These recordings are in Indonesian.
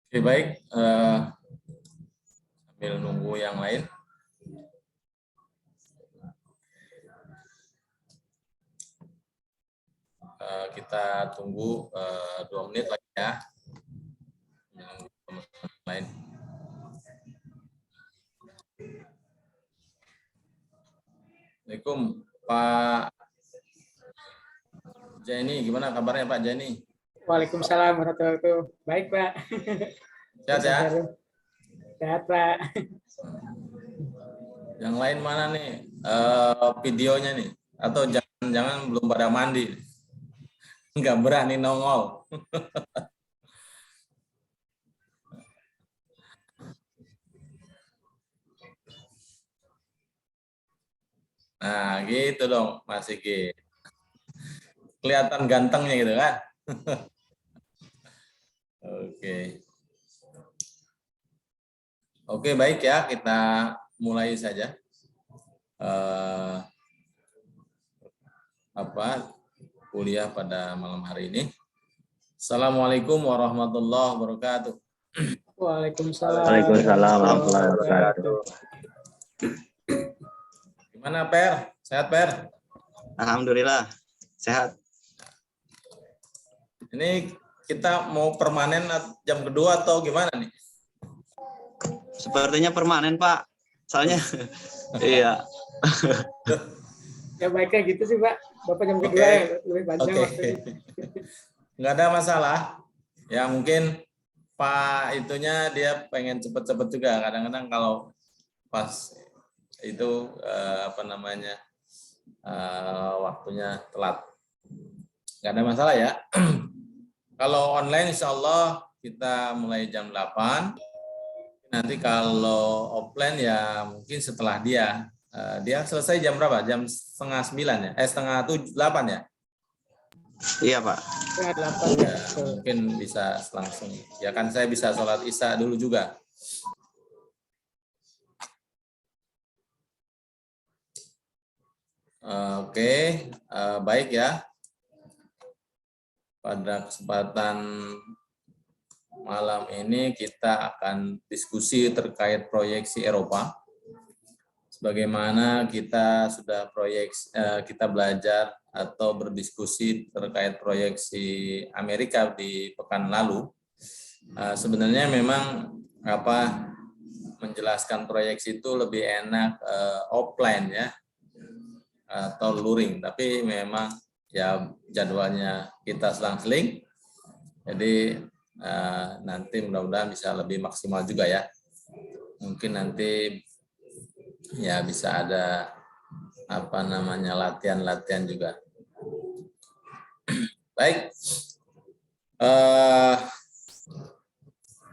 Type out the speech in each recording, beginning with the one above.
Oke, baik. Sambil nunggu yang lain. Kita tunggu 2 menit lagi ya. Menunggu teman-teman lain. Assalamualaikum, Pak Jani. Gimana kabarnya Pak Jani? Waalaikumsalam warahmatullahi wabarakatuh. Baik, Pak. Sehat ya? Sehat, Pak. Yang lain mana nih videonya nih? Atau jangan-jangan belum pada mandi? Nggak berani nongol. Nah, gitu dong, Mas Iki. Kelihatan gantengnya gitu kan? Oke. Oke, baik ya, kita mulai saja. Kuliah pada malam hari ini. Assalamualaikum warahmatullahi wabarakatuh. Waalaikumsalam. Waalaikumsalam warahmatullahi wabarakatuh. Gimana Per? Sehat Per? Alhamdulillah sehat. Ini kita mau permanen jam kedua atau gimana nih? Sepertinya permanen Pak. Soalnya iya. Ya baiknya gitu sih Pak. Bapak jam kedua ya lebih panjang waktunya. Nggak ada masalah. Ya mungkin Pak itunya dia pengen cepet-cepet juga. Kadang-kadang kalau pas itu waktunya telat. Nggak ada masalah ya. Kalau online insya Allah kita mulai jam 8. Nanti kalau offline ya mungkin setelah dia selesai jam berapa? Jam 8:30 ya? 7:30 ya? Iya Pak. Ya, mungkin bisa langsung. Ya kan saya bisa sholat isya dulu juga. Oke, baik ya. Pada kesempatan malam ini kita akan diskusi terkait proyeksi Eropa. Sebagaimana kita sudah kita belajar atau berdiskusi terkait proyeksi Amerika di pekan lalu. Sebenarnya memang menjelaskan proyeksi itu lebih enak offline ya atau luring, tapi memang ya jadwalnya kita selang-seling. Jadi nanti mudah-mudahan bisa lebih maksimal juga ya. Mungkin nanti ya bisa ada latihan-latihan juga. Baik.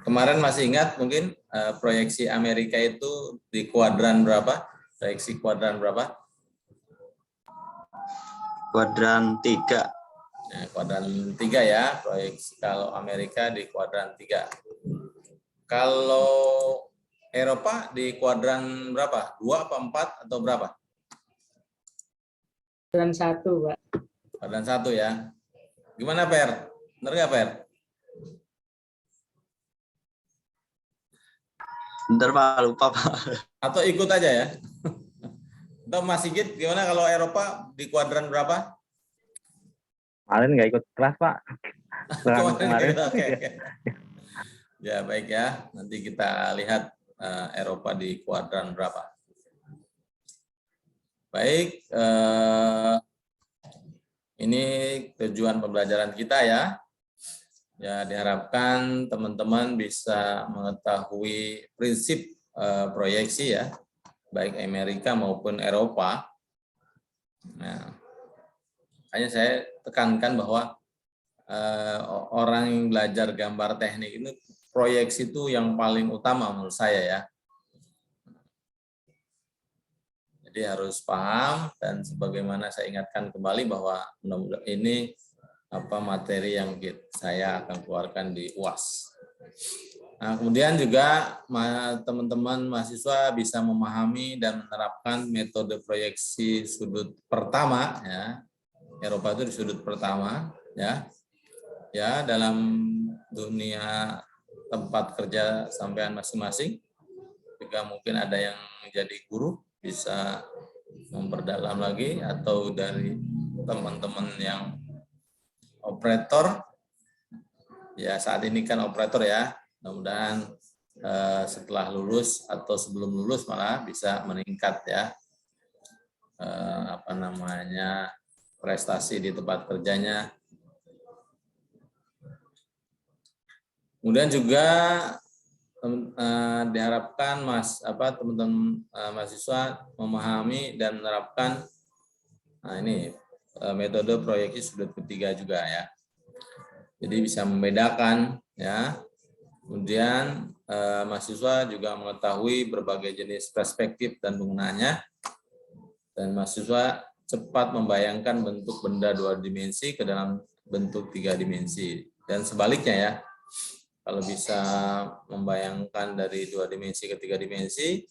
Kemarin masih ingat mungkin proyeksi Amerika itu di kuadran berapa? Proyeksi kuadran berapa? Kuadran 3. Nah, kuadran 3 ya, proyeksi kalau Amerika di kuadran 3. Kalau Eropa di kuadran berapa? 2 apa 4 atau berapa? Kuadran 1, Pak. Kuadran 1 ya. Gimana Per? Benar nggak Per? Bentar Pak, lupa Pak. Atau ikut aja ya? Atau Mas Sigit, gimana kalau Eropa di kuadran berapa? Kemarin nggak ikut kelas Pak. Kemarin. Oke. Ya baik ya, nanti kita lihat Eropa di kuadran berapa. Baik, ini tujuan pembelajaran kita ya. Ya diharapkan teman-teman bisa mengetahui prinsip proyeksi ya, baik Amerika maupun Eropa. Nah, makanya saya tekankan bahwa orang yang belajar gambar teknik ini proyeksi itu yang paling utama menurut saya ya. Jadi harus paham, dan sebagaimana saya ingatkan kembali bahwa ini materi yang saya akan keluarkan di UAS. Nah, kemudian juga teman-teman mahasiswa bisa memahami dan menerapkan metode proyeksi sudut pertama ya. Eropa itu di sudut pertama ya. Ya, dalam dunia tempat kerja sampean masing-masing. Juga mungkin ada yang jadi guru, bisa memperdalam lagi, atau dari teman-teman yang operator. Ya, saat ini kan operator ya, mudah-mudahan setelah lulus atau sebelum lulus malah bisa meningkat ya, prestasi di tempat kerjanya. Kemudian juga diharapkan teman-teman mahasiswa memahami dan menerapkan metode proyeksi sudut ketiga juga ya. Jadi bisa membedakan ya. Kemudian mahasiswa juga mengetahui berbagai jenis perspektif dan penggunaannya, dan mahasiswa cepat membayangkan bentuk benda 2 dimensi ke dalam bentuk 3 dimensi, dan sebaliknya ya. Kalau bisa membayangkan dari 2 dimensi ke 3 dimensi,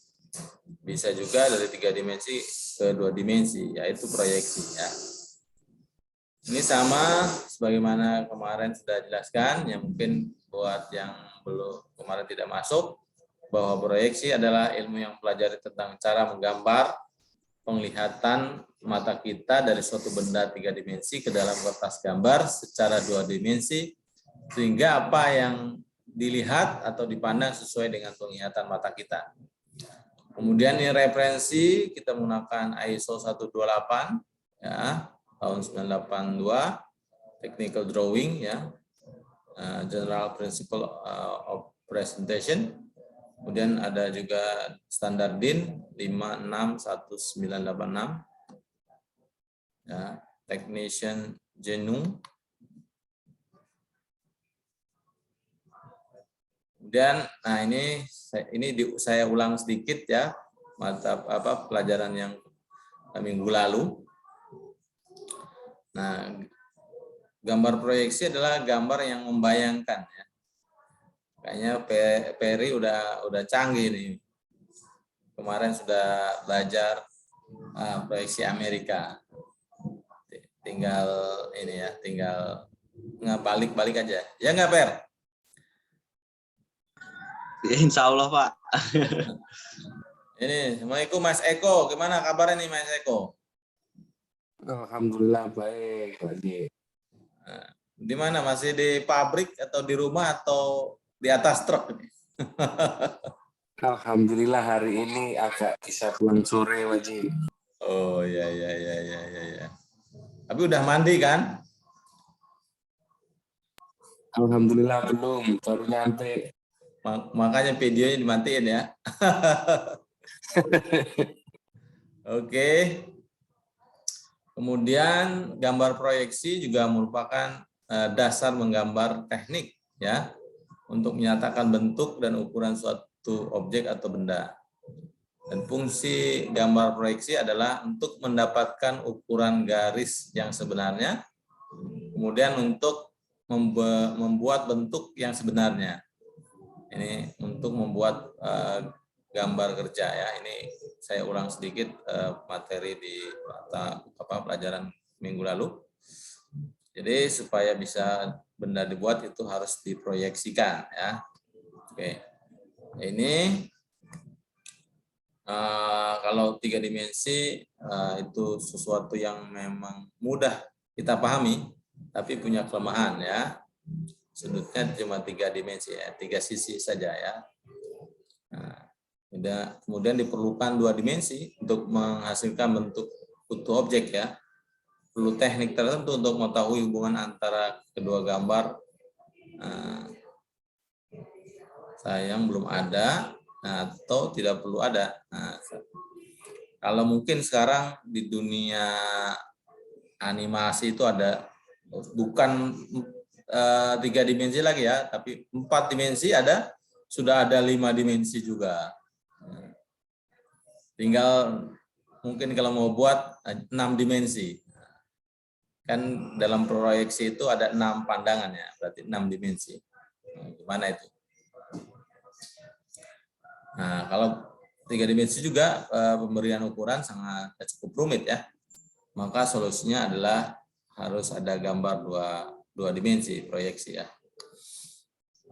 bisa juga dari 3 dimensi ke 2 dimensi, yaitu proyeksi ya. Ini sama sebagaimana kemarin sudah jelaskan, yang mungkin buat yang belum kemarin tidak masuk, bahwa proyeksi adalah ilmu yang pelajari tentang cara menggambar penglihatan mata kita dari suatu benda 3 dimensi ke dalam kertas gambar secara 2 dimensi, sehingga apa yang dilihat atau dipandang sesuai dengan penglihatan mata kita. Kemudian ini referensi, kita menggunakan ISO 128 ya, tahun 1982, technical drawing ya, general principle of presentation. Kemudian ada juga standar DIN 561986 ya, technician Genung. Kemudian ini saya ulang sedikit ya, mata pelajaran yang minggu lalu. Nah, gambar proyeksi adalah gambar yang membayangkan ya. Kayaknya Peri udah canggih nih. Kemarin sudah belajar proyeksi Amerika. Tinggal ini ya, tinggal balik-balik aja. Ya nggak, Per? Insya Allah, Pak. Ini, Assalamualaikum Mas Eko. Gimana kabarnya nih Mas Eko? Alhamdulillah baik, Pak Haji. Di mana? Masih di pabrik atau di rumah atau di atas truk? Alhamdulillah hari ini agak bisa pulang sore, Pak Haji. Oh ya. Tapi udah mandi kan? Alhamdulillah belum, baru nyampe. Makanya videonya dimatiin ya. Oke. Kemudian gambar proyeksi juga merupakan dasar menggambar teknik ya, untuk menyatakan bentuk dan ukuran suatu objek atau benda. Dan fungsi gambar proyeksi adalah untuk mendapatkan ukuran garis yang sebenarnya, kemudian untuk membuat bentuk yang sebenarnya. Ini untuk membuat gambar kerja ya. Ini saya ulang sedikit materi di pelajaran minggu lalu. Jadi supaya bisa benda dibuat itu harus diproyeksikan ya. Oke. Ini kalau 3 dimensi itu sesuatu yang memang mudah kita pahami, tapi punya kelemahan ya. Sudutnya cuma 3 dimensi ya, 3 sisi saja ya. Nah, kemudian diperlukan 2 dimensi untuk menghasilkan bentuk utuh objek ya. Perlu teknik tertentu untuk mengetahui hubungan antara kedua gambar. Sayang belum ada atau tidak perlu ada. Nah, kalau mungkin sekarang di dunia animasi itu ada, bukan 3 dimensi lagi ya, tapi 4 dimensi ada, sudah ada 5 dimensi juga. Tinggal mungkin kalau mau buat 6 dimensi. Kan dalam proyeksi itu ada 6 pandangan ya, berarti 6 dimensi. Gimana itu? Nah, kalau 3 dimensi juga pemberian ukuran sangat cukup rumit ya. Maka solusinya adalah harus ada gambar dua dimensi proyeksi ya.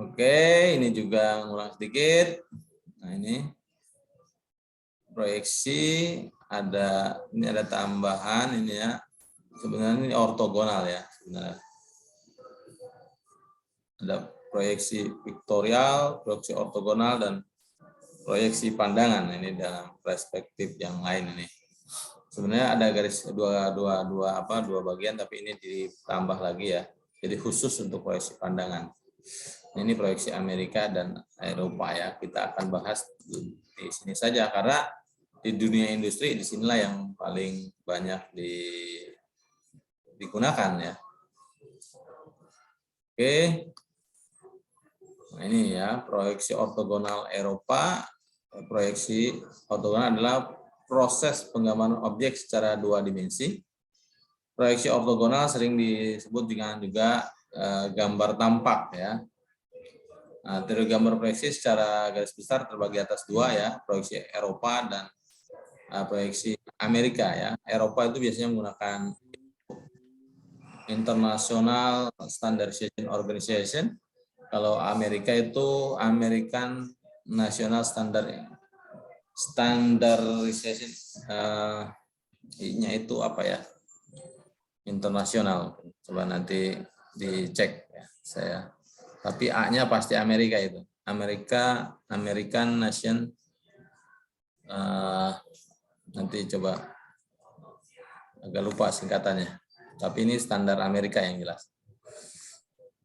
Oke, ini juga ngulang sedikit. Nah, ini proyeksi ini ada tambahan ini ya. Sebenarnya ini ortogonal ya sebenarnya. Ada proyeksi piktorial, proyeksi ortogonal, dan proyeksi pandangan. Ini dalam perspektif yang lain ini. Sebenarnya ada garis dua bagian, tapi ini ditambah lagi ya. Jadi khusus untuk proyeksi pandangan. Ini proyeksi Amerika dan Eropa ya. Kita akan bahas di sini saja karena di dunia industri disinilah yang paling banyak digunakan ya. Oke. Nah, ini ya proyeksi ortogonal Eropa. Proyeksi ortogonal adalah proses penggambaran objek secara dua dimensi. Proyeksi ortogonal sering disebut dengan juga gambar tampak ya. Nah, teori gambar proyeksi secara garis besar terbagi atas dua ya, proyeksi Eropa dan proyeksi Amerika ya. Eropa itu biasanya menggunakan International Standardization Organization. Kalau Amerika itu American National Standardization, nya itu apa ya? Internasional. Coba nanti dicek ya saya. Tapi A-nya pasti Amerika itu. American Nation. Nanti coba agak lupa singkatannya. Tapi ini standar Amerika yang jelas.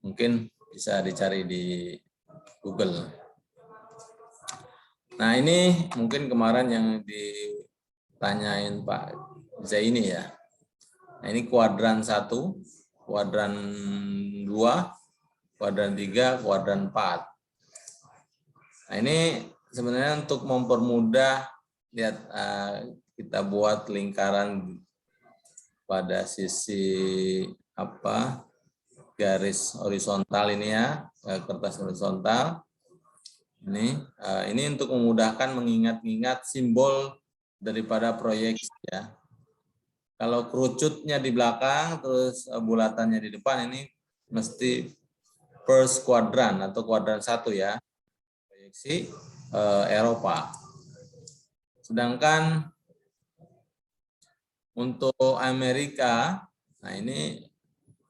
Mungkin bisa dicari di Google. Nah, ini mungkin kemarin yang ditanyain Pak Zaini ya. Nah, ini kuadran 1, kuadran 2, kuadran 3, kuadran 4. Nah, ini sebenarnya untuk mempermudah, lihat kita buat lingkaran pada sisi garis horizontal ini ya, kertas horizontal. Ini untuk memudahkan mengingat-ingat simbol daripada proyeksi ya. Kalau kerucutnya di belakang, terus bulatannya di depan, ini mesti first quadrant atau kuadran 1 ya, proyeksi Eropa. Sedangkan untuk Amerika, nah ini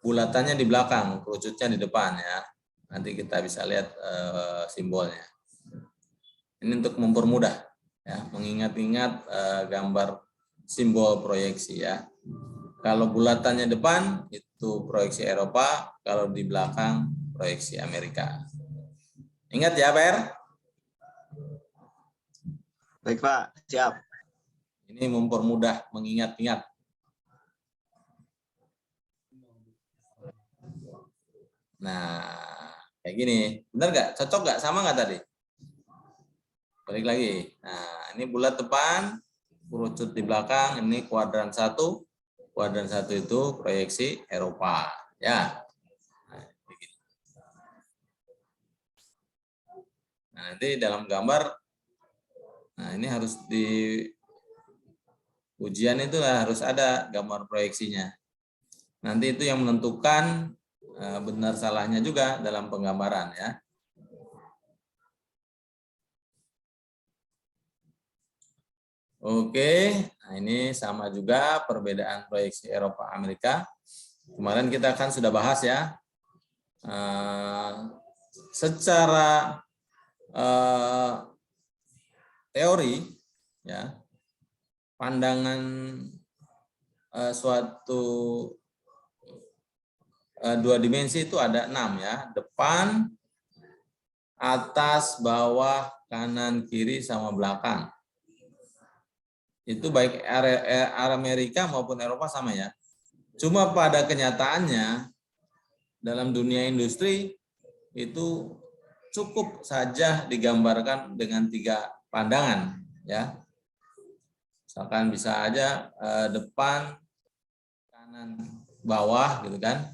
bulatannya di belakang, kerucutnya di depan ya. Nanti kita bisa lihat simbolnya. Ini untuk mempermudah ya, mengingat-ingat gambar simbol proyeksi ya. Kalau bulatannya depan itu proyeksi Eropa, kalau di belakang proyeksi Amerika. Ingat ya, Per? Baik, Pak. Siap. Ini mempermudah mengingat-ingat. Nah, kayak gini. Benar nggak? Cocok nggak? Sama nggak tadi? Balik lagi. Nah, ini bulat depan, kerucut di belakang. Ini kuadran 1. Kuadran 1 itu proyeksi Eropa. Ya. Nah, nanti dalam gambar, nah ini harus di ujian itu harus ada gambar proyeksinya. Nanti itu yang menentukan benar salahnya juga dalam penggambaran ya. Oke, nah ini sama juga perbedaan proyeksi Eropa Amerika. Kemarin kita kan sudah bahas ya. Secara teori ya, pandangan suatu dua dimensi itu ada 6 ya, depan, atas, bawah, kanan, kiri, sama belakang. Itu baik Amerika maupun Eropa sama ya. Cuma pada kenyataannya dalam dunia industri itu cukup saja digambarkan dengan 3 pandangan ya. Misalkan bisa aja depan, kanan, bawah gitu kan.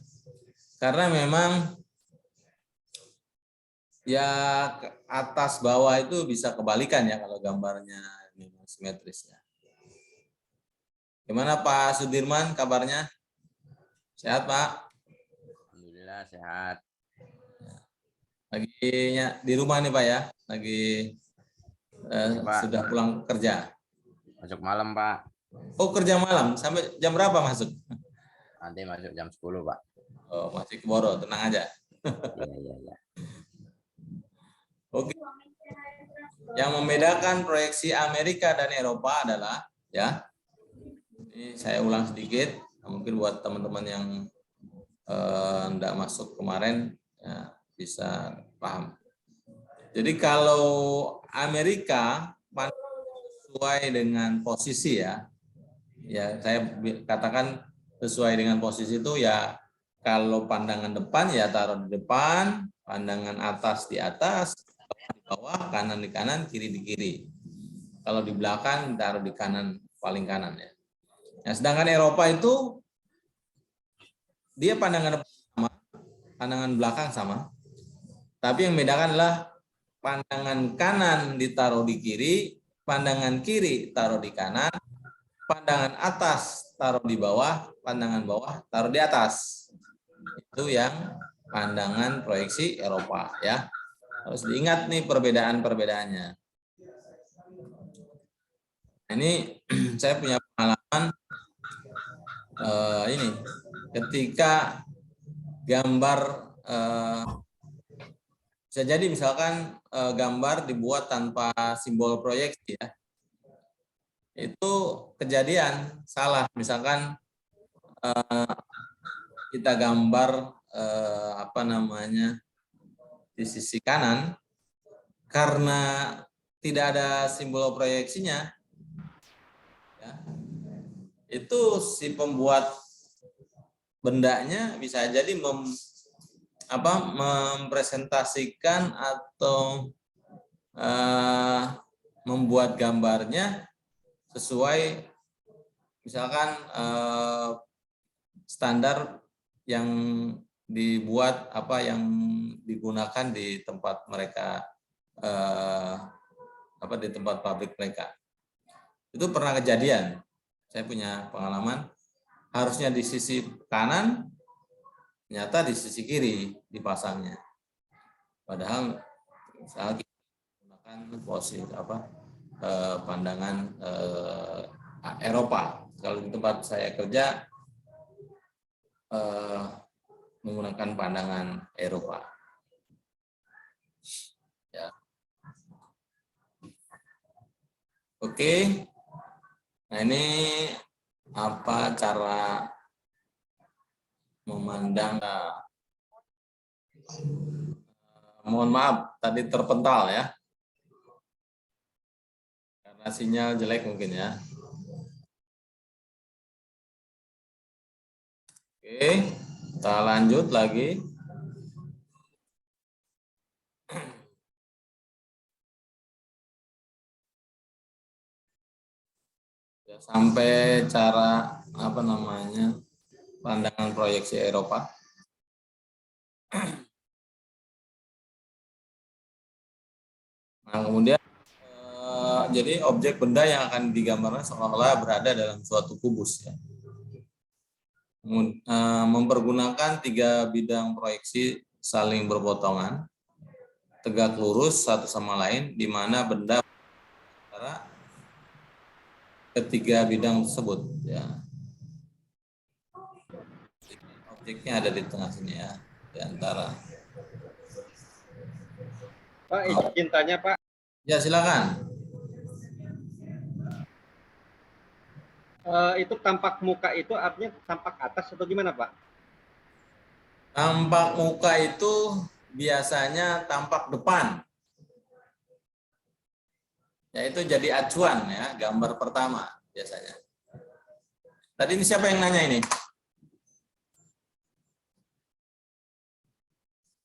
Karena memang ya atas bawah itu bisa kebalikan ya kalau gambarnya memang simetris ya. Gimana Pak Sudirman kabarnya? Sehat Pak? Alhamdulillah sehat. di rumah nih Pak ya, lagi Pak. sudah pulang kerja. Masuk malam, Pak. Oh, kerja malam sampai jam berapa masuk? Nanti masuk jam 10, Pak. Oh, masih keboro, tenang aja. Iya. Oke. Yang membedakan proyeksi Amerika dan Eropa adalah ya. Ini saya ulang sedikit, mungkin buat teman-teman yang enggak masuk kemarin ya, bisa paham. Jadi kalau Amerika sesuai dengan posisi ya saya katakan sesuai dengan posisi itu ya, kalau pandangan depan ya taruh di depan, pandangan atas di atas, di bawah, kanan di kanan, kiri di kiri. Kalau di belakang taruh di kanan, paling kanan ya. Nah, sedangkan Eropa itu dia pandangan depan sama, pandangan belakang sama. Tapi yang membedakan adalah pandangan kanan ditaruh di kiri, pandangan kiri taruh di kanan, pandangan atas taruh di bawah, pandangan bawah taruh di atas. Itu yang pandangan proyeksi Eropa ya. Harus diingat nih perbedaan-perbedaannya. Ini saya punya pengalaman ini ketika gambar bisa jadi misalkan gambar dibuat tanpa simbol proyeksi ya. Itu kejadian salah, misalkan kita gambar di sisi kanan karena tidak ada simbol proyeksinya ya, itu si pembuat bendanya bisa jadi mempresentasikan atau membuat gambarnya sesuai misalkan standar yang dibuat yang digunakan di tempat mereka di tempat pabrik mereka. Itu pernah kejadian. Saya punya pengalaman harusnya di sisi kanan, ternyata di sisi kiri dipasangnya. Padahal saat kita menggunakan posisi pandangan Eropa. Kalau di tempat saya kerja menggunakan pandangan Eropa. Ya. Oke. Nah, ini apa cara memandang? Mohon maaf, tadi terpental ya. Karena sinyal jelek mungkin ya. Oke, kita lanjut lagi. Ya, sampai cara pandangan proyeksi Eropa. Nah, kemudian jadi objek benda yang akan digambarkan seolah-olah berada dalam suatu kubus ya. Mempergunakan 3 bidang proyeksi saling berpotongan, tegak lurus satu sama lain, di mana benda antara ketiga bidang tersebut ya. Objeknya ada di tengah sini ya, di antara. Pak, izin tanya Pak. Ya silakan. Itu tampak muka itu artinya tampak atas atau gimana Pak? Tampak muka itu biasanya tampak depan. Ya itu jadi acuan ya, gambar pertama biasanya. Tadi ini siapa yang nanya ini?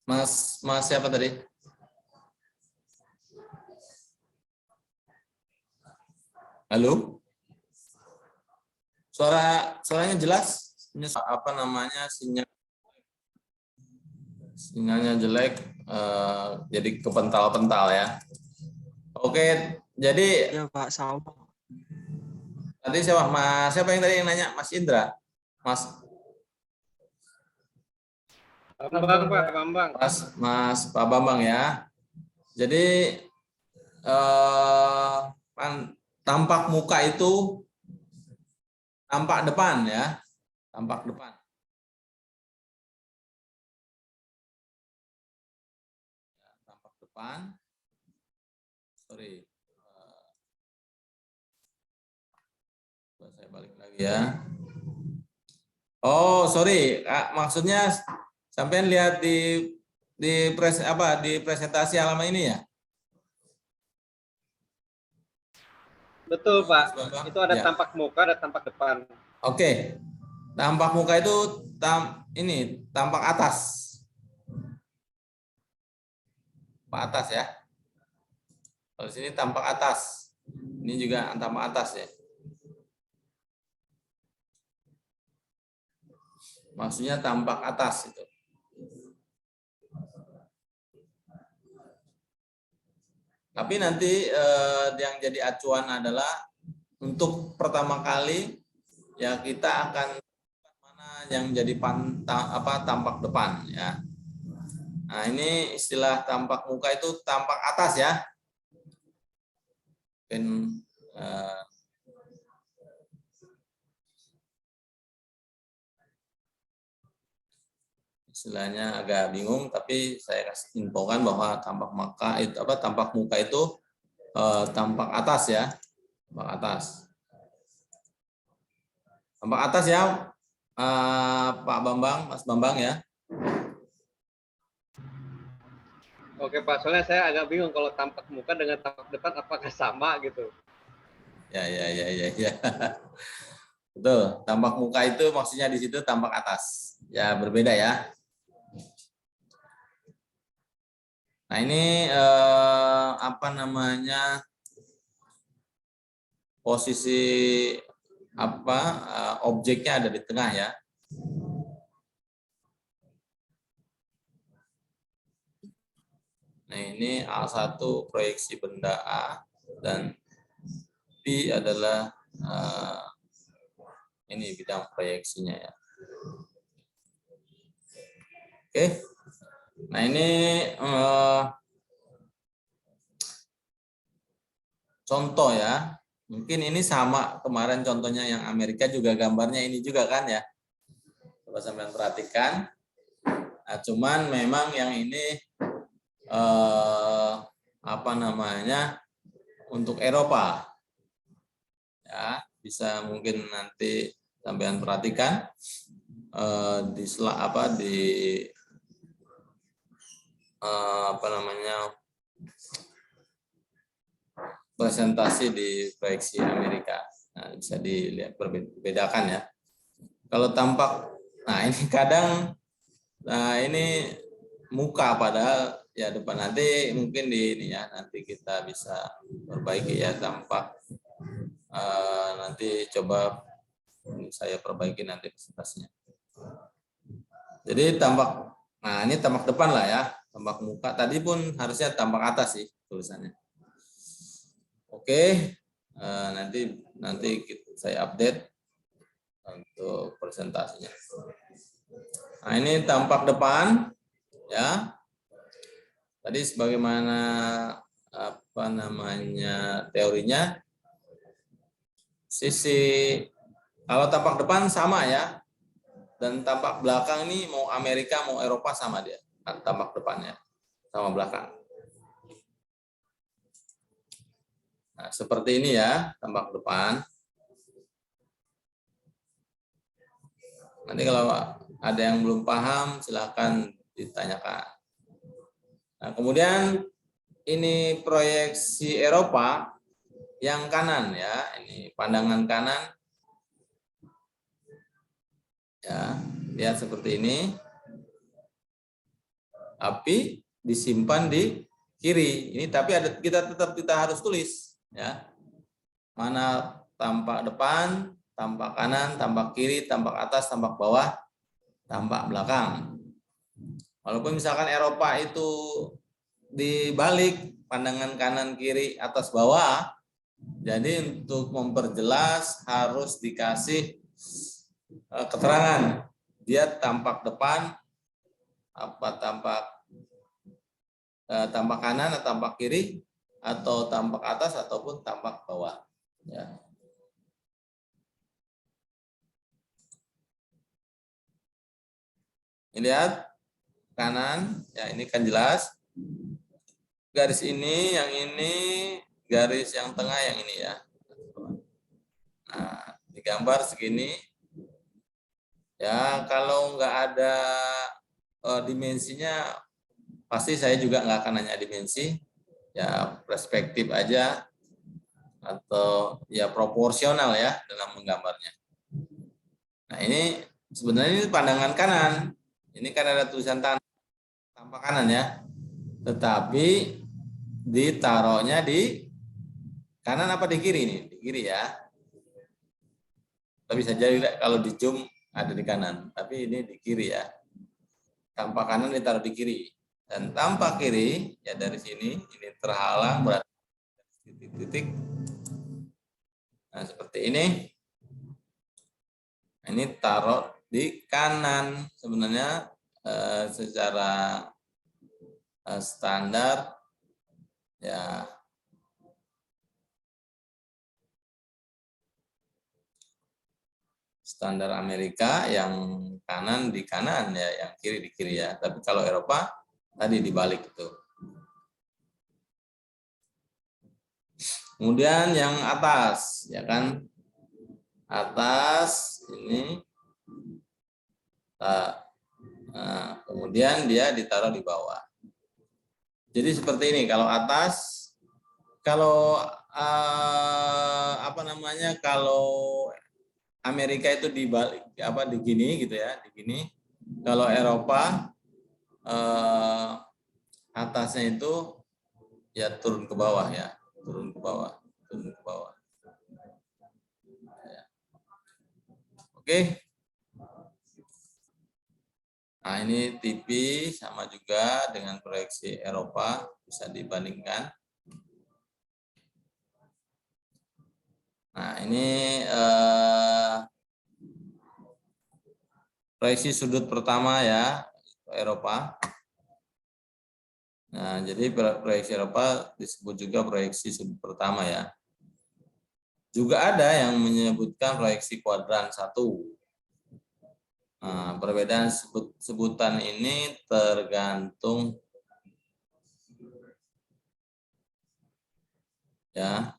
Mas siapa tadi? Halo? Suaranya jelas? Sinyalnya jelek, jadi kepental-pental ya. Oke, jadi Ya Pak, sama. tadi siapa yang tadi yang nanya? Mas Indra? Mas Bambang, Pak, Bambang. Mas Pak Bambang ya. Jadi tampak muka itu tampak depan ya, tampak depan. Tampak depan. Sorry. Saya balik lagi ya. Oh, sorry. Maksudnya sampean lihat di presentasi halaman ini ya? Betul, Pak. Bambang? Itu ada Ya. tampak muka, ada tampak depan. Oke. Tampak muka itu tampak atas. Tampak atas ya. Kalau sini tampak atas. Ini juga tampak atas ya. Maksudnya tampak atas itu. Tapi nanti yang jadi acuan adalah untuk pertama kali ya kita akan mana yang jadi tampak depan ya. Nah, ini istilah tampak muka itu tampak atas ya. Mungkin istilahnya agak bingung, tapi saya kasih infokan bahwa tampak muka itu tampak atas ya, tampak atas. Tampak atas ya, Pak Bambang, Mas Bambang ya. Oke, Pak. Soalnya saya agak bingung kalau tampak muka dengan tampak depan apakah sama gitu. Ya. Betul, tampak muka itu maksudnya di situ tampak atas. Ya, berbeda ya. Nah, ini posisi objeknya ada di tengah ya. Nah, ini A1 proyeksi benda A dan B adalah ini bidang proyeksinya ya. Oke. Nah, ini contoh ya. Mungkin ini sama kemarin contohnya yang Amerika juga gambarnya ini juga kan ya. Coba sampean perhatikan. Nah, cuman memang yang ini untuk Eropa. Ya, bisa mungkin nanti sampean perhatikan presentasi di proyeksi Amerika. Nah, bisa dilihat bedakan ya. Kalau tampak, nah ini kadang, ini muka padahal ya depan, nanti mungkin di ini ya, nanti kita bisa perbaiki ya tampak. Nanti coba saya perbaiki nanti presentasinya. Jadi tampak, nah ini tampak depan lah ya, tampak muka. Tadi pun harusnya tampak atas sih tulisannya. Oke, nanti saya update untuk presentasinya. Nah, ini tampak depan ya. Tadi sebagaimana teorinya, sisi kalau tampak depan sama ya, dan tampak belakang ini mau Amerika mau Eropa sama dia, tampak depannya sama belakang. Nah, seperti ini ya, tampak depan. Nanti kalau ada yang belum paham, silakan ditanyakan. Nah, kemudian ini proyeksi Eropa yang kanan ya, ini pandangan kanan. Ya, lihat seperti ini. Api disimpan di kiri. Ini tapi kita harus tulis ya. Mana tampak depan, tampak kanan, tampak kiri, tampak atas, tampak bawah, tampak belakang. Walaupun misalkan Eropa itu dibalik, pandangan kanan, kiri, atas, bawah, jadi untuk memperjelas harus dikasih keterangan. Dia tampak depan apa tampak kanan atau tampak kiri atau tampak atas ataupun tampak bawah ya. Ini lihat kanan ya, ini kan jelas. Garis ini, yang ini, garis yang tengah yang ini ya. Nah, digambar segini. Ya, kalau nggak ada dimensinya, pasti saya juga nggak akan nanya dimensi. Ya, perspektif aja atau ya proporsional ya dalam menggambarnya. Nah, ini sebenarnya ini pandangan kanan. Ini kan ada tulisan tampak kanan ya. Tetapi ditaruhnya di kanan apa di kiri nih? Di kiri ya. Tapi bisa jadi kalau di zoom ada di kanan, tapi ini di kiri ya. Tampak kanan ditaruh di kiri. Dan tampak kiri ya dari sini ini terhalang berarti titik-titik. Nah, seperti ini. Ini taruh di kanan sebenarnya secara standar ya. Standar Amerika yang kanan di kanan ya, yang kiri di kiri ya. Tapi kalau Eropa tadi dibalik itu. Kemudian yang atas ya kan, atas ini. Nah, kemudian dia ditaruh di bawah. Jadi seperti ini kalau atas, kalau kalau Amerika itu dibalik di gini gitu ya, di gini. Kalau Eropa atasnya itu ya turun ke bawah ya, turun ke bawah. Ya. Oke. Nah, ini TV sama juga dengan proyeksi Eropa, bisa dibandingkan. Nah, ini proyeksi sudut pertama ya, Eropa. Nah, jadi proyeksi Eropa disebut juga proyeksi sudut pertama ya. Juga ada yang menyebutkan proyeksi kuadran 1. Nah, perbedaan sebutan ini tergantung ya,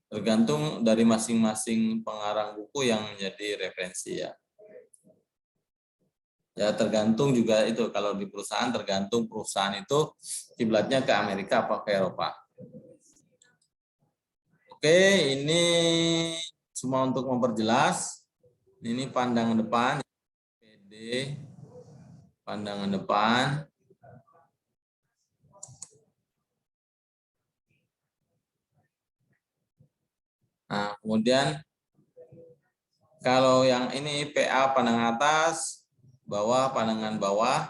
tergantung dari masing-masing pengarang buku yang menjadi referensi ya. Ya tergantung juga itu, kalau di perusahaan tergantung perusahaan itu kiblatnya ke Amerika apa ke Eropa. Oke, ini cuma untuk memperjelas. Ini pandangan depan, PD, pandangan depan. Nah, kemudian kalau yang ini PA pandangan atas, bawah pandangan bawah.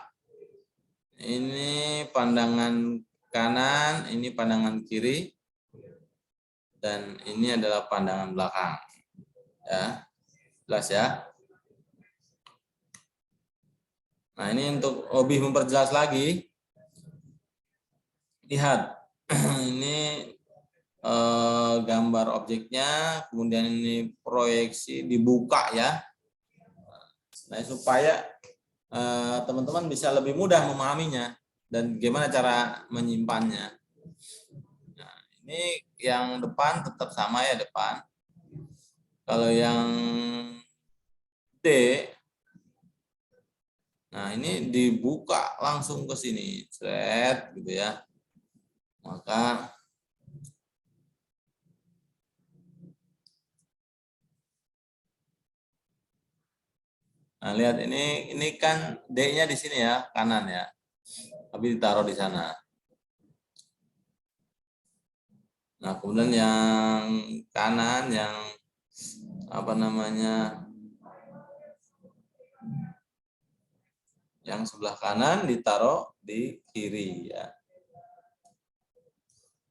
Ini pandangan kanan, ini pandangan kiri. Dan ini adalah pandangan belakang. Ya. Jelas ya. Nah, ini untuk lebih memperjelas lagi. Lihat. Ini gambar objeknya, kemudian ini proyeksi dibuka ya. Nah, supaya teman-teman bisa lebih mudah memahaminya dan gimana cara menyimpannya. Nah, ini yang depan tetap sama ya, depan. Kalau yang D, nah ini dibuka langsung ke sini, thread gitu ya. Maka nah, lihat ini kan D-nya di sini ya, kanan ya. Tapi ditaruh di sana. Nah, kemudian yang kanan yang yang sebelah kanan ditaruh di kiri ya.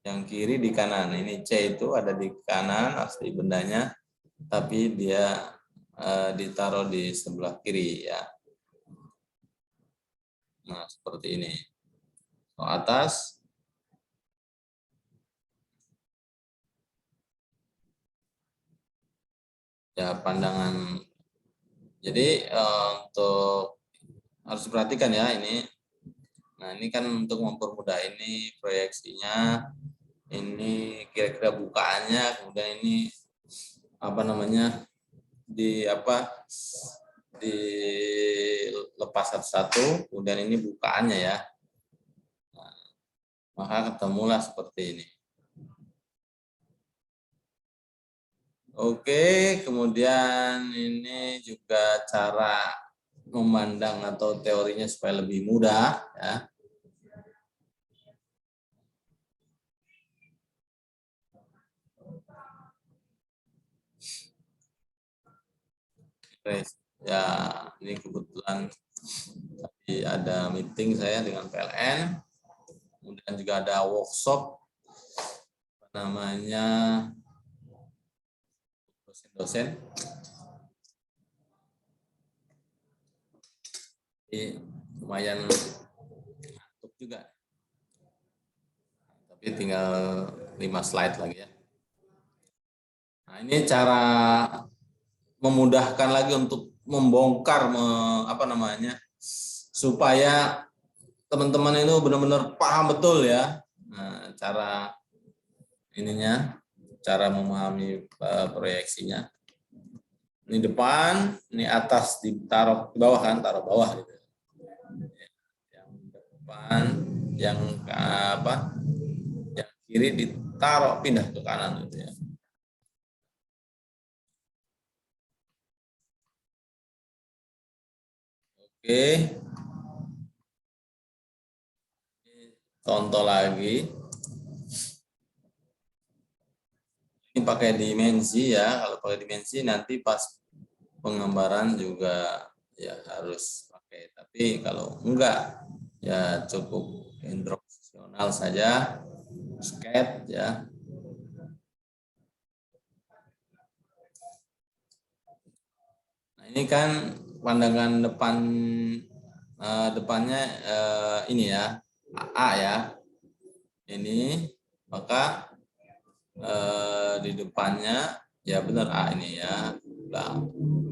Yang kiri di kanan. Ini C itu ada di kanan asli bendanya, tapi dia ditaruh di sebelah kiri ya. Nah, seperti ini. Ke atas. Ya, pandangan. Jadi untuk harus diperhatikan ya ini. Nah, ini kan untuk mempermudah ini proyeksinya. Ini kira-kira bukaannya, kemudian ini apa namanya? Dilepas satu-satu, kemudian ini bukaannya ya. Nah, maka ketemulah seperti ini. Oke, kemudian ini juga cara memandang atau teorinya supaya lebih mudah ya. Ya, ini kebetulan tadi ada meeting saya dengan PLN, kemudian juga ada workshop namanya dosen-dosen. Ini lumayan ngantuk juga, tapi tinggal 5 slide lagi ya. Nah, ini cara memudahkan lagi untuk membongkar supaya teman-teman itu benar-benar paham betul ya. Nah, cara memahami proyeksinya. Ini depan, ini atas ditaruh di bawah kan, taruh bawah gitu. Yang depan, yang kiri ditaruh pindah ke kanan gitu ya. Oke. Contoh lagi. Ini pakai dimensi ya. Kalau pakai dimensi nanti pas penggambaran juga ya harus pakai. Tapi kalau enggak ya cukup instruksional saja. Sketch ya. Nah, ini kan pandangan depannya ini ya, A ya. Ini maka di depannya ya benar A ini ya,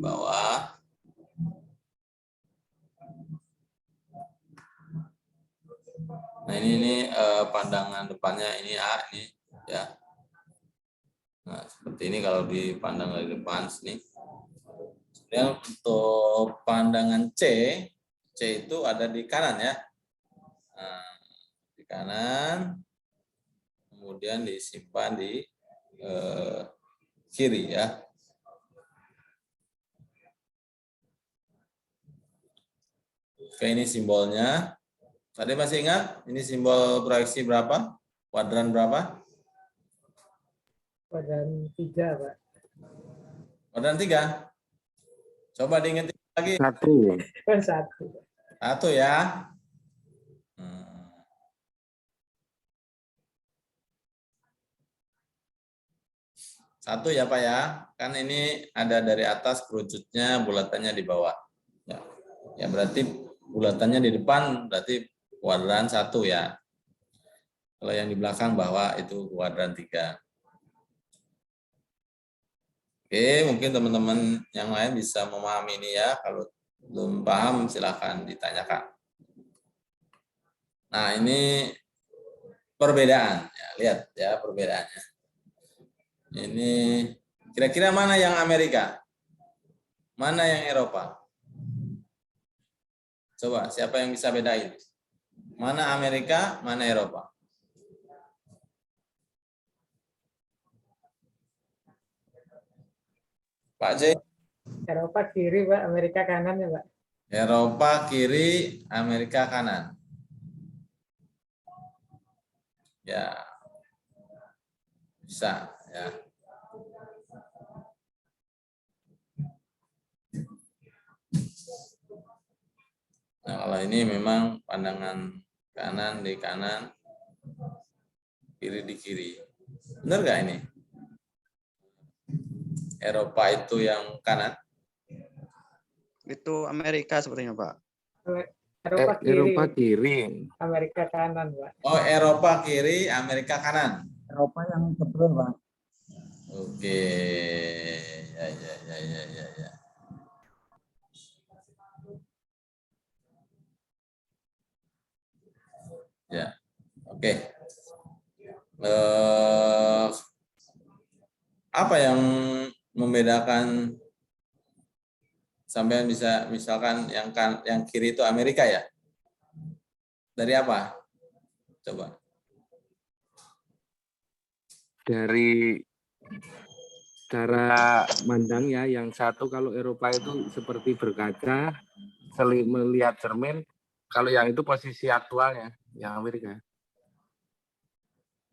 bawah. Nah, ini pandangan depannya ini A ini ya. Nah, seperti ini kalau dipandang dari depan sini. Kemudian untuk pandangan C itu ada di kanan ya. Nah, di kanan, kemudian disimpan di kiri ya. Oke, ini simbolnya. Tadi masih ingat? Ini simbol proyeksi berapa? Kuadran berapa? Kuadran 3, Pak. Kuadran 3. Coba diingat lagi. 1. Kan 1. 1 ya. Satu ya Pak ya. Kan ini ada dari atas kerucutnya, bulatannya di bawah. Ya berarti bulatannya di depan berarti kuadran 1 ya. Kalau yang di belakang bawah itu kuadran 3. Oke, mungkin teman-teman yang lain bisa memahami ini ya. Kalau belum paham silahkan ditanyakan. Nah, ini perbedaan. Ya, lihat ya perbedaannya. Ini kira-kira mana yang Amerika? Mana yang Eropa? Coba, siapa yang bisa bedain? Mana Amerika, mana Eropa? Pak J. Eropa kiri, Pak. Amerika kanan ya, Pak. Eropa kiri, Amerika kanan. Ya, bisa ya. Nah, kalau ini memang pandangan kanan di kanan, kiri di kiri. Benar nggak ini? Eropa itu yang kanan? Itu Amerika sepertinya, Pak. Eropa kiri, Eropa kiri. Amerika kanan, Pak. Oh, Eropa kiri, Amerika kanan. Eropa yang kedua, Pak. Oke. Ya. Ya. Oke. Apa yang membedakan sampean bisa misalkan yang kiri itu Amerika ya? Dari apa? Coba. Dari cara mandang ya, yang satu kalau Eropa itu seperti berkaca, melihat cermin. Kalau yang itu posisi aktualnya, yang Amerika.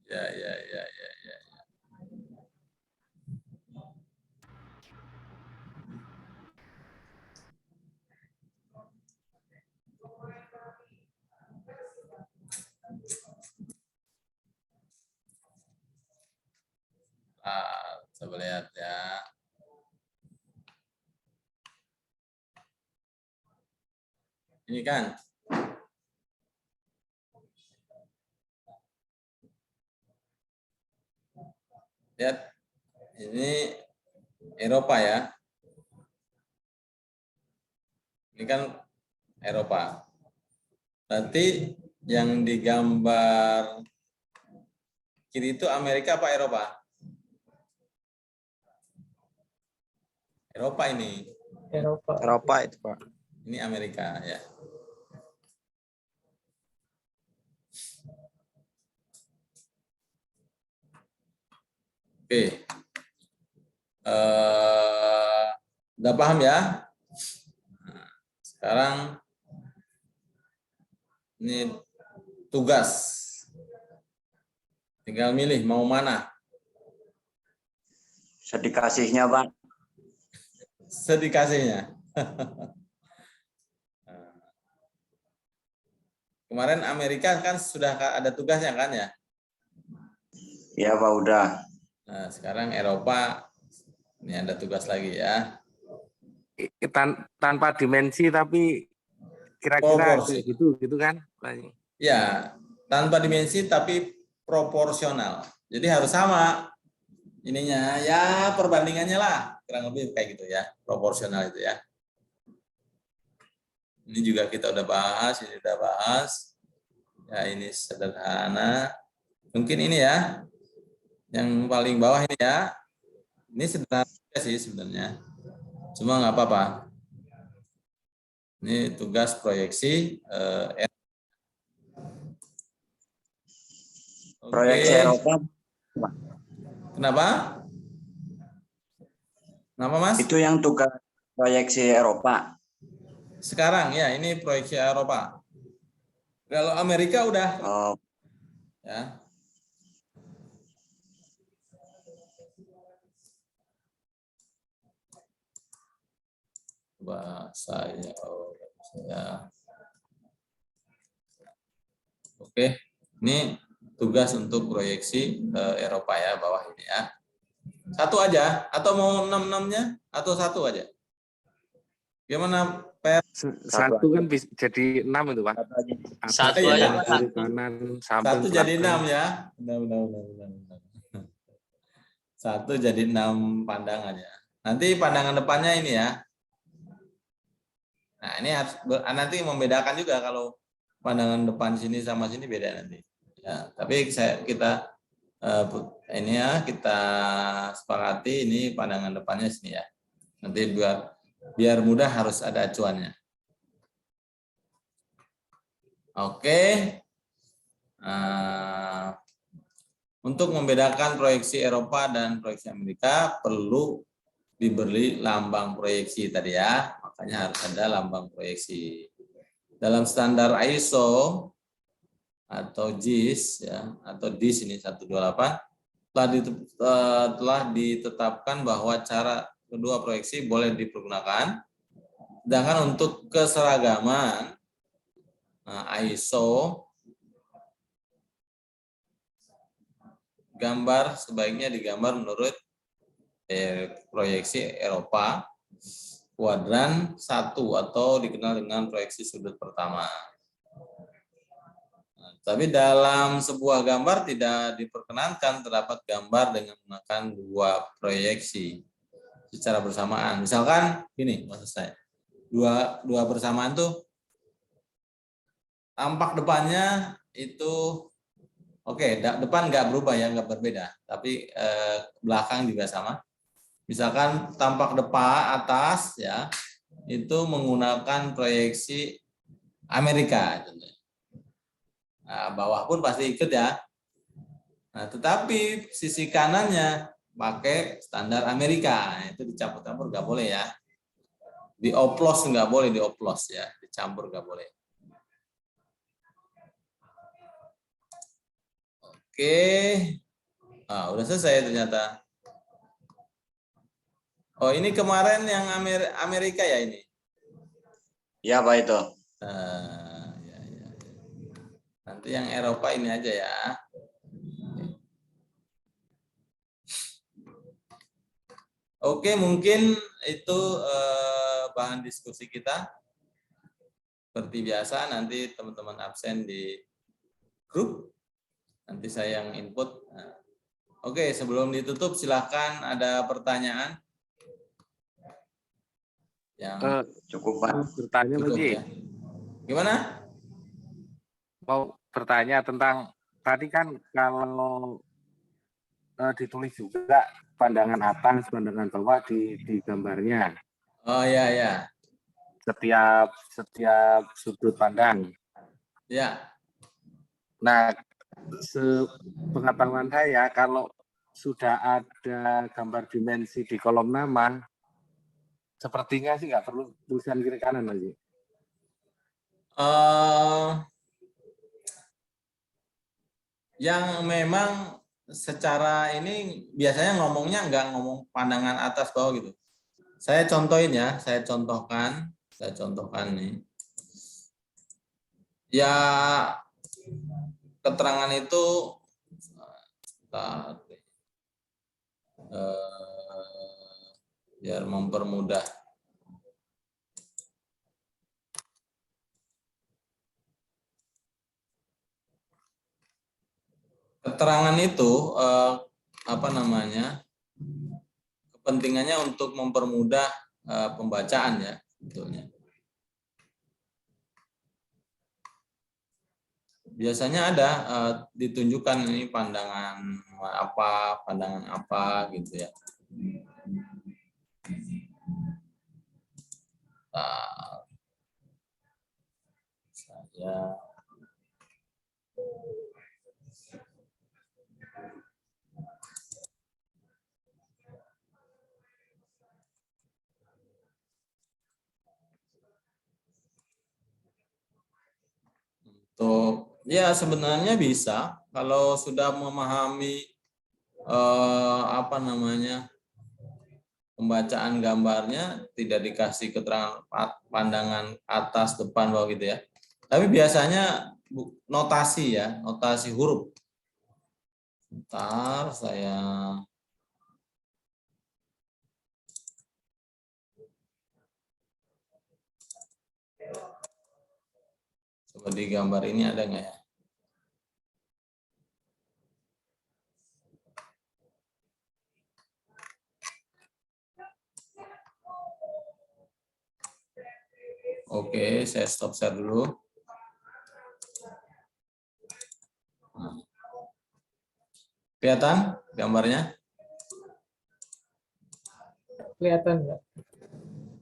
Ya. Coba lihat ya. Ini kan lihat, ini Eropa ya. Ini kan Eropa. Berarti yang digambar kiri itu Amerika apa Eropa? Eropa ini. Eropa itu, Pak. Ini Amerika ya. Oke. Udah paham ya? Nah, sekarang ini tugas. Tinggal milih mau mana. Sedikasihnya, Pak. Sedikasihnya. Kemarin Amerika kan sudah ada tugasnya kan ya? Ya, Pak, udah. Nah, sekarang Eropa ini ada tugas lagi ya. Tanpa dimensi tapi kira-kira Proporsi. gitu kan? Ya, tanpa dimensi tapi proporsional. Jadi harus sama ininya, ya perbandingannya lah, kurang lebih kayak gitu ya, proporsional itu ya. Ini juga kita udah bahas, ini udah bahas. Ya, ini sederhana. Mungkin ini ya, yang paling bawah ini ya. Ini sederhana sih sebenarnya. Cuma nggak apa-apa. Ini tugas proyeksi. Proyeksi Eropa. Kenapa? Kenapa, Mas? Itu yang tugas proyeksi Eropa. Sekarang ya, ini proyeksi Eropa. Kalau Amerika udah. Oh. Ya. Coba saya. Oke, ini tugas untuk proyeksi Eropa ya, bawah ini ya. Satu aja, atau mau 6-6-nya, atau satu aja? Gimana, Per? Satu kan bisa jadi 6 itu, Pak. Satu aja, Pak. Kiri, kanan, samping, Satu jadi 6 belakang. ya. Benar. Satu jadi 6 pandangan ya. Nanti pandangan depannya ini ya. Nah, ini harus nanti membedakan juga kalau pandangan depan sini sama sini beda nanti. Ya, tapi kita ini ya, kita sepakati ini pandangan depannya sini ya. Nanti biar mudah harus ada acuannya. Oke. Untuk membedakan proyeksi Eropa dan proyeksi Amerika perlu diberi lambang proyeksi tadi ya. Makanya harus ada lambang proyeksi. Dalam standar ISO atau JIS ya, atau DIS ini 128 telah ditetapkan bahwa cara kedua proyeksi boleh dipergunakan. Sedangkan untuk keseragaman ISO gambar sebaiknya digambar menurut proyeksi Eropa. kuadran 1 atau dikenal dengan proyeksi sudut pertama. Nah, tapi dalam sebuah gambar tidak diperkenankan terdapat gambar dengan menggunakan 2 proyeksi secara bersamaan. Misalkan gini maksud saya. Dua bersamaan tuh tampak depannya itu oke, depan nggak berubah ya, nggak berbeda, tapi belakang juga sama. Misalkan tampak depan atas ya, itu menggunakan proyeksi Amerika. Nah, bawah pun pasti ikut ya. Nah, tetapi sisi kanannya pakai standar Amerika, itu dicampur-campur nggak boleh ya. Dioplos nggak boleh, dioplos ya, dicampur nggak boleh. Oke, nah, udah selesai ternyata. Oh, ini kemarin yang Amerika ya ini? Ya Pak itu. Ya. Nanti yang Eropa ini aja ya. Oke, mungkin itu bahan diskusi kita. Seperti biasa, nanti teman-teman absen di grup. Nanti saya yang input. Nah, oke, sebelum ditutup silahkan ada pertanyaan. Yang Cukup Pak. Bertanya cukup lagi. ya. Gimana? Mau bertanya tentang tadi kan kalau ditulis juga pandangan atas, pandangan bawah di gambarnya. Oh ya ya. Setiap sudut pandang. Ya. Nah, sepengetahuan saya kalau sudah ada gambar dimensi di kolom nama, sepertinya sih nggak perlu tulisan kiri kanan lagi. Yang memang secara ini biasanya ngomongnya nggak ngomong pandangan atas bawah gitu. Saya contohin ya, saya contohkan nih. Ya, keterangan itu biar mempermudah. Keterangan itu kepentingannya untuk mempermudah pembacaan ya, sebetulnya. Biasanya ada ditunjukkan ini pandangan apa gitu ya. Saya ya sebenarnya bisa kalau sudah memahami pembacaan gambarnya, tidak dikasih keterangan pandangan atas, depan, bawah gitu ya. Tapi biasanya notasi ya, notasi huruf. Bentar saya coba di gambar ini ada nggak ya? Oke, saya stop share dulu. Kelihatan gambarnya? Kelihatan nggak?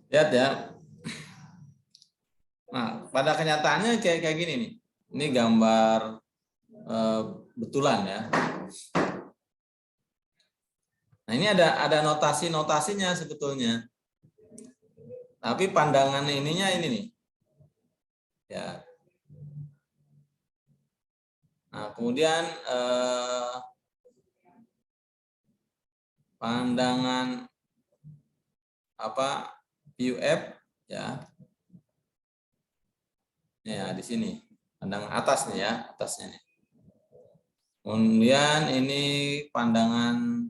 Lihat ya. Nah, pada kenyataannya kayak gini nih. Ini gambar betulan ya. Nah, ini ada notasinya sebetulnya. Tapi pandangan ininya ini nih. Ya. Nah, kemudian pandangan view F ya. Ya, di sini. Pandangan atas nih ya, atasnya nih. Kemudian ini pandangan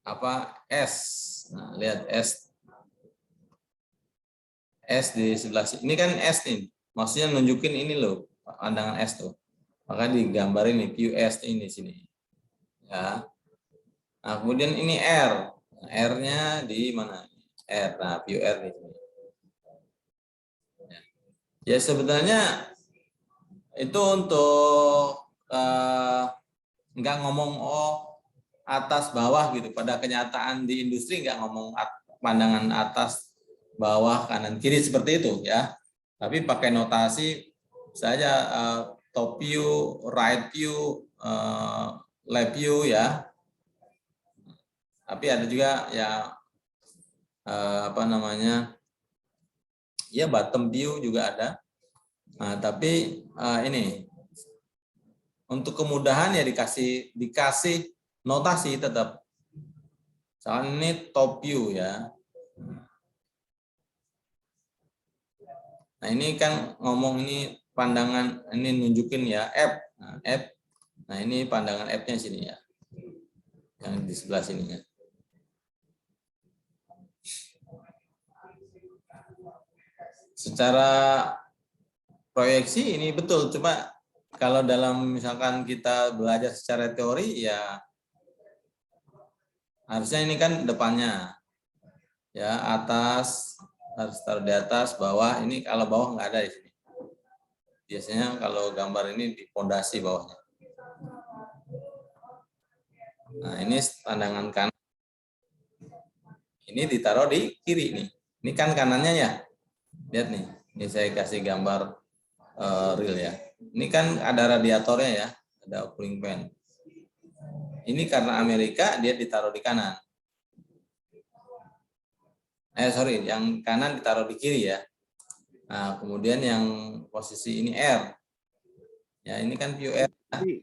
apa S. Nah, lihat S di sebelah sini. Ini kan S nih. Maksudnya nunjukin ini loh, pandangan S tuh. Maka digambar ini view S ini sini. Ya. Nah, kemudian ini R. Nah, R-nya di mana? R. Nah, view R di sini. Ya, sebenarnya itu untuk nggak ngomong atas bawah gitu. Pada kenyataan di industri nggak ngomong pandangan atas bawah kanan kiri seperti itu ya. Tapi pakai notasi saja top view, right view, left view ya. Tapi ada juga ya apa namanya? Ya bottom view juga ada. Nah, tapi ini untuk kemudahan ya dikasih notasi tetap. Soalnya ini top view ya. Nah, ini kan ngomong ini pandangan, ini nunjukin ya F. Nah, F. Nah, ini pandangan F-nya sini ya. Yang di sebelah sininya. Secara proyeksi ini betul, cuma kalau dalam misalkan kita belajar secara teori ya harusnya ini kan depannya ya, atas harus taruh di atas, bawah ini kalau bawah nggak ada di sini. Biasanya kalau gambar ini di pondasi bawahnya. Nah, ini pandangan kanan. Ini ditaruh di kiri nih. Ini kan kanannya ya. Lihat nih. Ini saya kasih gambar real ya. Ini kan ada radiatornya ya, ada cooling fan. Ini karena Amerika dia ditaruh di kanan. Sorry, yang kanan ditaruh di kiri ya. Nah, kemudian yang posisi ini R. Ya, ini kan view R. Ini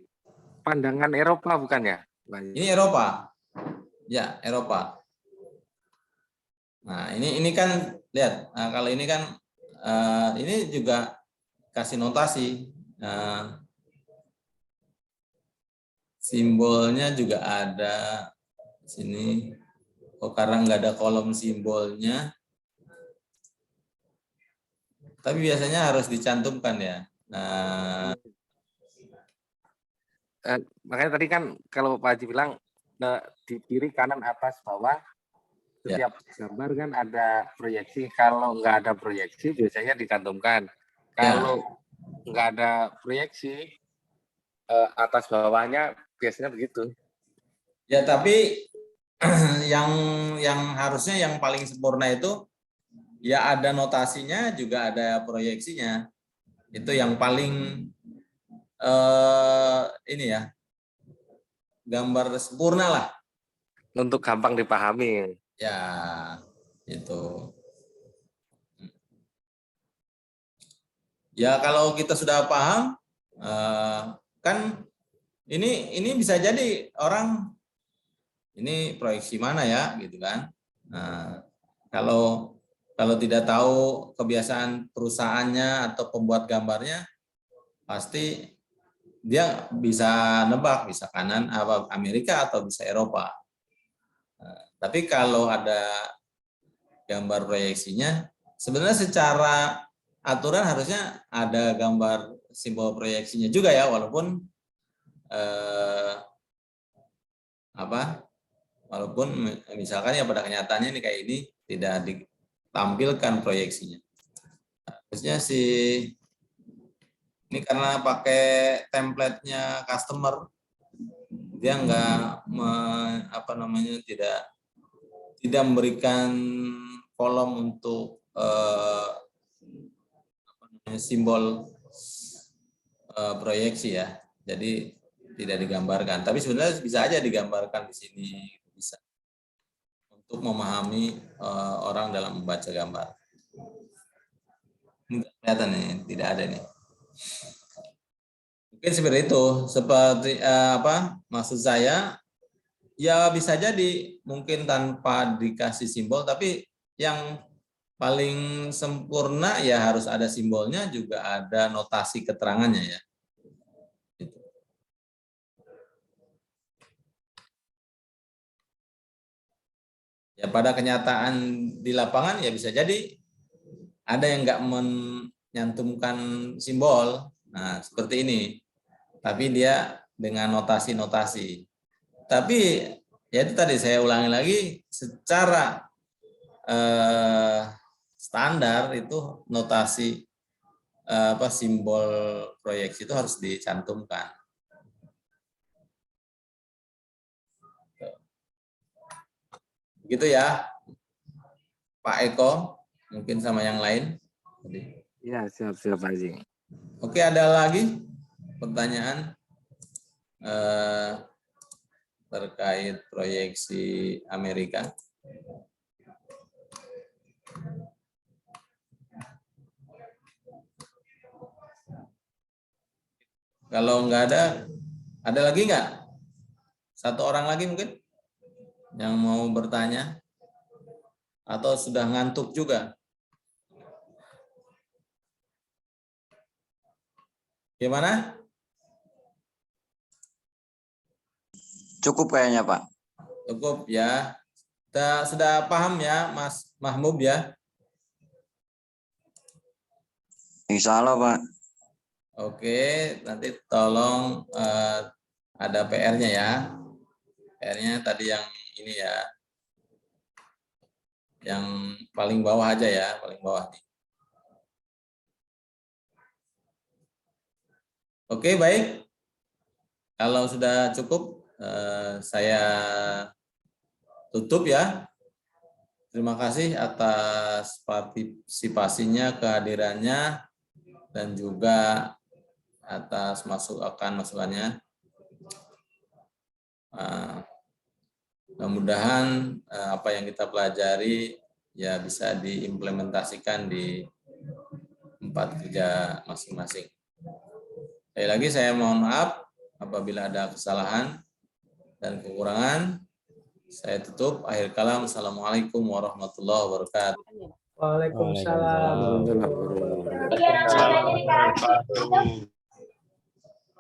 pandangan Eropa bukan ya? Ini Eropa. Ya, Eropa. Nah, ini kan lihat. Nah, kalau ini kan ini juga kasih notasi. Simbolnya juga ada di sini. Karena nggak ada kolom simbolnya. Tapi biasanya harus dicantumkan ya. Nah, makanya tadi kan kalau Pak Haji bilang di kiri, kanan, atas, bawah, setiap gambar kan ada proyeksi. Kalau nggak ada proyeksi biasanya dicantumkan. Kalau nggak ada proyeksi, atas bawahnya biasanya begitu. Ya, tapi yang harusnya yang paling sempurna itu ya ada notasinya juga ada proyeksinya. Itu yang paling ini ya, gambar sempurna lah. Untuk gampang dipahami. Ya, itu. Ya kalau kita sudah paham, kan ini bisa jadi orang ini proyeksi mana ya, gitu kan? Nah, kalau tidak tahu kebiasaan perusahaannya atau pembuat gambarnya, pasti dia bisa nebak, bisa kanan apa Amerika atau bisa Eropa. Nah, tapi kalau ada gambar proyeksinya, sebenarnya secara aturan harusnya ada gambar simbol proyeksinya juga ya, walaupun walaupun misalkan ya pada kenyataannya ini kayak ini tidak ditampilkan proyeksinya. Harusnya sih ini karena pakai template-nya customer, dia tidak memberikan kolom untuk simbol proyeksi ya. Jadi tidak digambarkan, tapi sebenarnya bisa aja digambarkan di sini, bisa untuk memahami orang dalam membaca gambar. Ini kelihatan nih, tidak ada nih. Mungkin seperti itu, seperti maksud saya, ya bisa jadi mungkin tanpa dikasih simbol, tapi yang paling sempurna ya harus ada simbolnya, juga ada notasi keterangannya ya. Ya pada kenyataan di lapangan ya bisa jadi ada yang nggak menyantumkan simbol. Nah, seperti ini. Tapi dia dengan notasi-notasi. Tapi ya itu tadi saya ulangi lagi, secara standar itu notasi simbol proyeksi itu harus dicantumkan. Gitu ya, Pak Eko, mungkin sama yang lain. Ya, siap-siap Pak Haji. Oke, ada lagi pertanyaan terkait proyeksi Amerika? Kalau nggak ada lagi nggak? Satu orang lagi mungkin yang mau bertanya? Atau sudah ngantuk juga? Gimana? Cukup kayaknya, Pak. Cukup ya. Sudah paham ya, Mas Mahmud ya? Insya Allah, Pak. Oke, nanti tolong ada PR-nya ya. PR-nya tadi yang ini ya. Yang paling bawah aja ya, paling bawah nih. Oke, baik. Kalau sudah cukup, saya tutup ya. Terima kasih atas partisipasinya, kehadirannya, dan juga atas masukannya. Mudah-mudahan apa yang kita pelajari ya bisa diimplementasikan di tempat kerja masing-masing. Sekali lagi saya mohon maaf apabila ada kesalahan dan kekurangan. Saya tutup. Akhir kalam. Assalamualaikum warahmatullahi wabarakatuh. Waalaikumsalam. Waalaikumsalam warahmatullahi wabarakatuh.